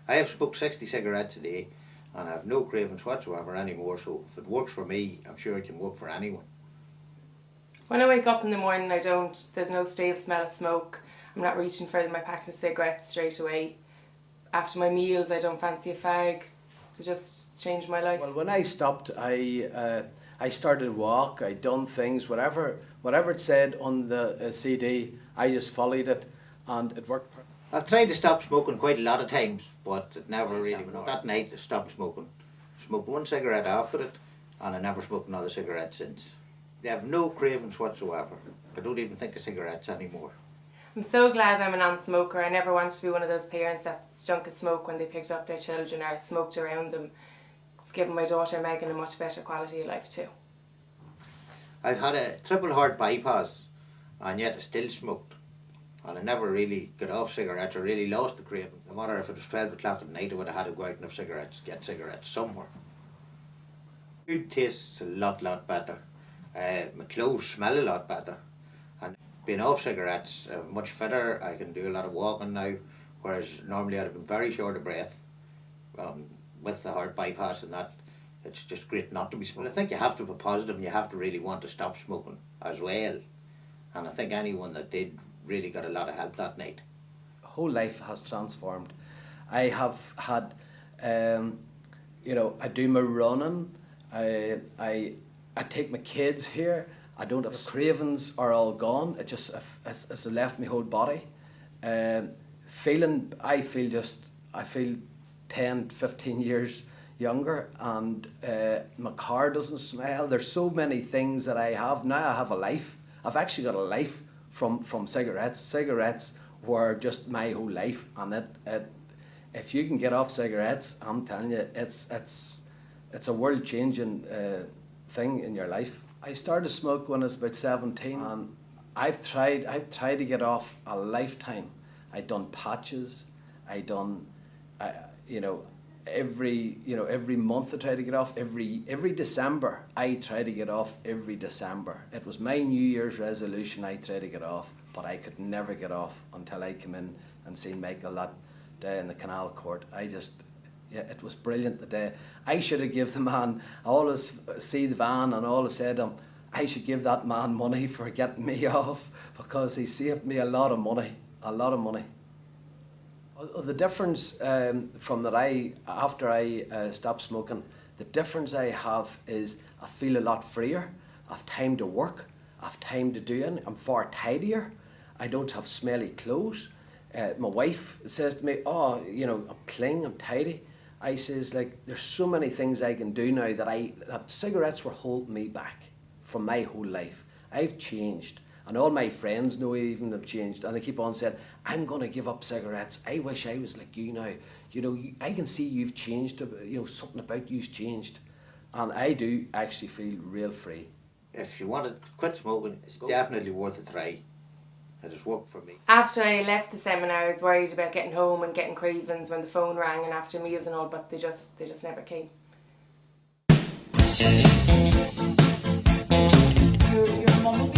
I have smoked 60 cigarettes a day and I have no cravings whatsoever anymore, so if it works for me, I'm sure it can work for anyone. When I wake up in the morning, there's no stale smell of smoke. I'm not reaching for my packet of cigarettes straight away. After my meals, I don't fancy a fag. It just changed my life. Well, when I stopped, I started to walk, I done things, whatever it said on the CD, I just followed it and it worked. I've tried to stop smoking quite a lot of times, but it never really went. That night I stopped smoking. Smoked one cigarette after it, and I never smoked another cigarette since. They have no cravings whatsoever. I don't even think of cigarettes anymore. I'm so glad I'm a non-smoker. I never wanted to be one of those parents that stunk of smoke when they picked up their children or smoked around them. It's given my daughter Megan a much better quality of life too. I've had a triple heart bypass, and yet I still smoked. And I never really got off cigarettes or really lost the craving. No matter if it was 12 o'clock at night, I would have had to go out and have cigarettes, get cigarettes somewhere. Food tastes a lot better. My clothes smell a lot better. And being off cigarettes, I'm much fitter. I can do a lot of walking now, whereas normally I'd have been very short of breath. With the heart bypass and that, it's just great not to be smoking. I think you have to be positive and you have to really want to stop smoking as well. And I think anyone that did really got a lot of help that night. Whole life has transformed. I have had, I do my running, I take my kids here, I don't have cravings are all gone, it's left my whole body. I feel 10, 15 years younger, and my car doesn't smell. There's so many things that I have. Now I have a life. I've actually got a life from cigarettes. Cigarettes were just my whole life, and if you can get off cigarettes, I'm telling you, it's a world-changing thing in your life. I started to smoke when I was about 17, and I've tried to get off a lifetime. I done patches. Every month I try to get off. Every December I try to get off. Every December, it was my New Year's resolution. I try to get off, but I could never get off until I came in and seen Michael that day in the Canal Court. It was brilliant the day. I should have given the man. I always see the van and always said to him, I should give that man money for getting me off, because he saved me a lot of money. The difference after I stopped smoking, the difference I have is I feel a lot freer. I've time to work. I've time to do it. I'm far tidier. I don't have smelly clothes. My wife says to me, I'm clean, I'm tidy. I says, there's so many things I can do now that cigarettes were holding me back from my whole life. I've changed. And all my friends know even have changed, and they keep on saying, I'm going to give up cigarettes. I wish I was like you now. I can see you've changed, something about you's changed. And I do actually feel real free. If you want to quit smoking, it's definitely worth a try. It has worked for me. After I left the seminar, I was worried about getting home and getting cravings when the phone rang and after meals and all, but they just never came. Your mum will be